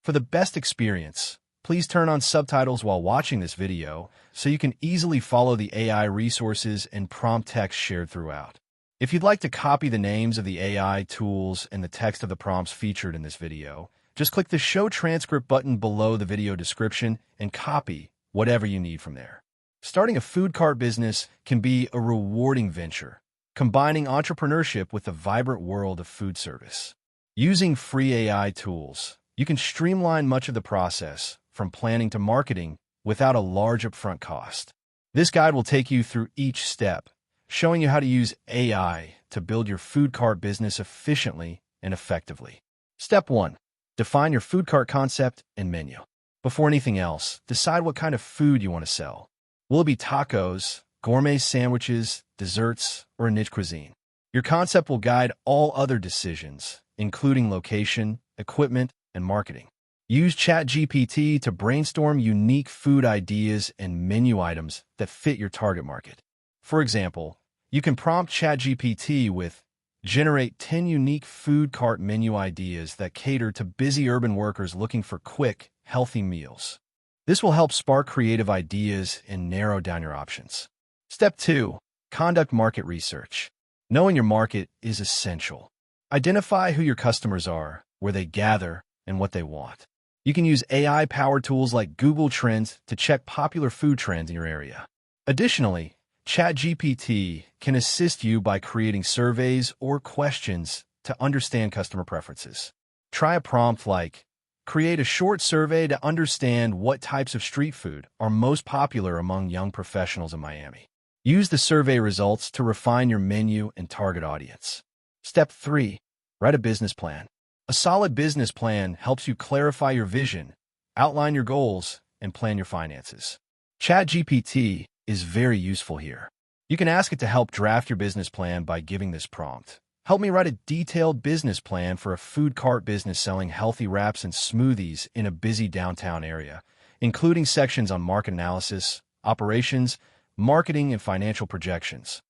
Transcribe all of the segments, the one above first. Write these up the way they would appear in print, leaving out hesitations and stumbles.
For the best experience, please turn on subtitles while watching this video so you can easily follow the AI resources and prompt text shared throughout. If you'd like to copy the names of the AI tools and the text of the prompts featured in this video, just click the Show Transcript button below the video description and copy whatever you need from there. Starting a food cart business can be a rewarding venture, combining entrepreneurship with the vibrant world of food service. Using free AI tools, you can streamline much of the process, from planning to marketing, without a large upfront cost. This guide will take you through each step, showing you how to use AI to build your food cart business efficiently and effectively. Step 1. Define your food cart concept and menu. Before anything else, decide what kind of food you want to sell. Will it be tacos, gourmet sandwiches, desserts, or a niche cuisine? Your concept will guide all other decisions, including location, equipment, and marketing. Use ChatGPT to brainstorm unique food ideas and menu items that fit your target market. For example, you can prompt ChatGPT with, "Generate 10 unique food cart menu ideas that cater to busy urban workers looking for quick, healthy meals." This will help spark creative ideas and narrow down your options. Step 2. Conduct market research. Knowing your market is essential. Identify who your customers are, where they gather, and what they want. You can use AI-powered tools like Google Trends to check popular food trends in your area. Additionally, ChatGPT can assist you by creating surveys or questions to understand customer preferences. Try a prompt like, "Create a short survey to understand what types of street food are most popular among young professionals in Miami." Use the survey results to refine your menu and target audience. Step 3. Write a business plan. A solid business plan helps you clarify your vision, outline your goals, and plan your finances. ChatGPT is very useful here. You can ask it to help draft your business plan by giving this prompt. "Help me write a detailed business plan for a food cart business selling healthy wraps and smoothies in a busy downtown area, including sections on market analysis, operations, marketing, and financial projections."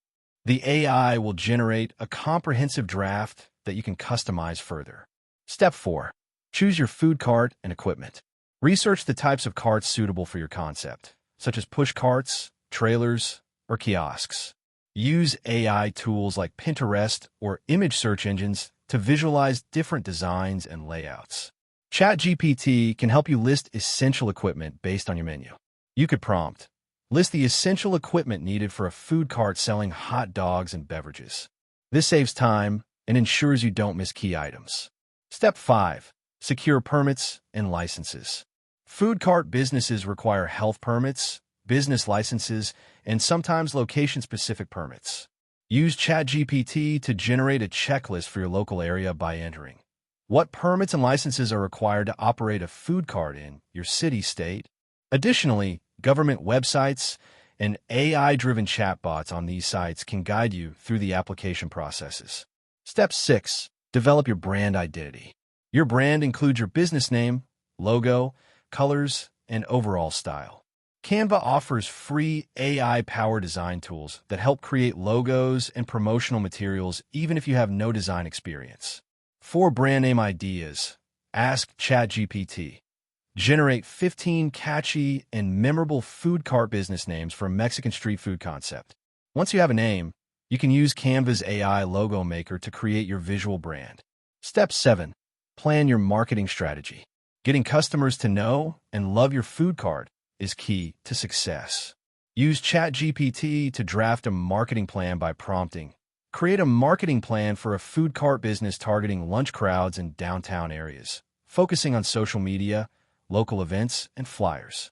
The AI will generate a comprehensive draft that you can customize further. Step 4. Choose your food cart and equipment. Research the types of carts suitable for your concept, such as push carts, trailers, or kiosks. Use AI tools like Pinterest or image search engines to visualize different designs and layouts. ChatGPT can help you list essential equipment based on your menu. You could prompt, "List the essential equipment needed for a food cart selling hot dogs and beverages." This saves time and ensures you don't miss key items. Step 5. Secure permits and licenses. Food cart businesses require health permits, business licenses, and sometimes location-specific permits. Use ChatGPT to generate a checklist for your local area by entering what permits and licenses are required to operate a food cart in your city, state. Additionally, government websites and AI-driven chatbots on these sites can guide you through the application processes. Step 6. Develop your brand identity. Your brand includes your business name, logo, colors, and overall style. Canva offers free AI-powered design tools that help create logos and promotional materials even if you have no design experience. For brand name ideas, ask ChatGPT. Generate 15 catchy and memorable food cart business names for a Mexican street food concept. Once you have a name, you can use Canva's AI logo maker to create your visual brand. Step 7. Plan your marketing strategy. Getting customers to know and love your food cart is key to success. Use ChatGPT to draft a marketing plan by prompting, "Create a marketing plan for a food cart business targeting lunch crowds in downtown areas, focusing on social media, local events, and flyers."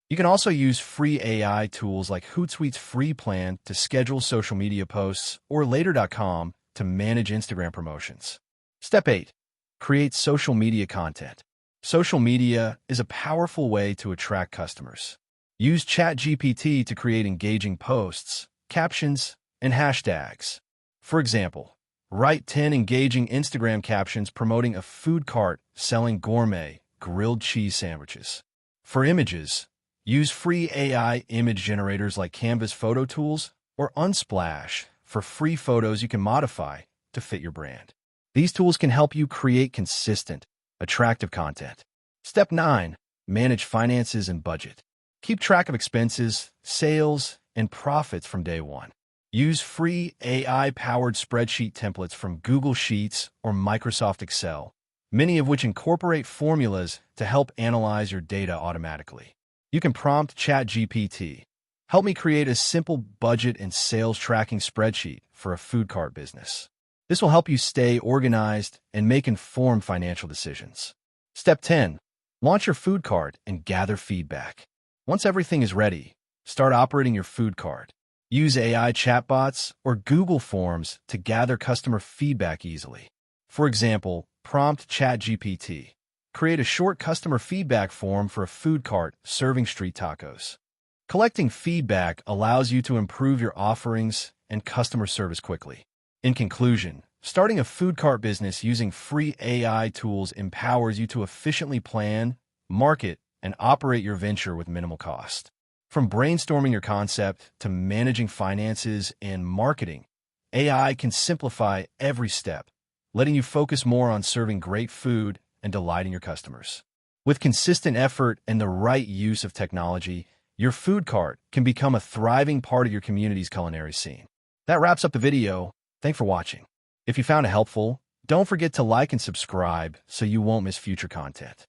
You can also use free AI tools like Hootsuite's free plan to schedule social media posts or Later.com to manage Instagram promotions. Step 8. Create social media content. Social media is a powerful way to attract customers. Use ChatGPT to create engaging posts, captions, and hashtags. For example, write 10 engaging Instagram captions promoting a food cart selling gourmet grilled cheese sandwiches. For images, use free AI image generators like Canva's photo tools or Unsplash for free photos you can modify to fit your brand. These tools can help you create consistent, attractive content. Step 9. Manage finances and budget. Keep track of expenses, sales, and profits from day one. Use free AI-powered spreadsheet templates from Google Sheets or Microsoft Excel, many of which incorporate formulas to help analyze your data automatically. You can prompt ChatGPT, "Help me create a simple budget and sales tracking spreadsheet for a food cart business." This will help you stay organized and make informed financial decisions. Step 10. Launch your food cart and gather feedback. Once everything is ready, start operating your food cart. Use AI chatbots or Google Forms to gather customer feedback easily. For example, prompt ChatGPT, "Create a short customer feedback form for a food cart serving street tacos." Collecting feedback allows you to improve your offerings and customer service quickly. In conclusion, starting a food cart business using free AI tools empowers you to efficiently plan, market, and operate your venture with minimal cost. From brainstorming your concept to managing finances and marketing, AI can simplify every step, letting you focus more on serving great food and delighting your customers. With consistent effort and the right use of technology, your food cart can become a thriving part of your community's culinary scene. That wraps up the video. Thanks for watching. If you found it helpful, don't forget to like and subscribe so you won't miss future content.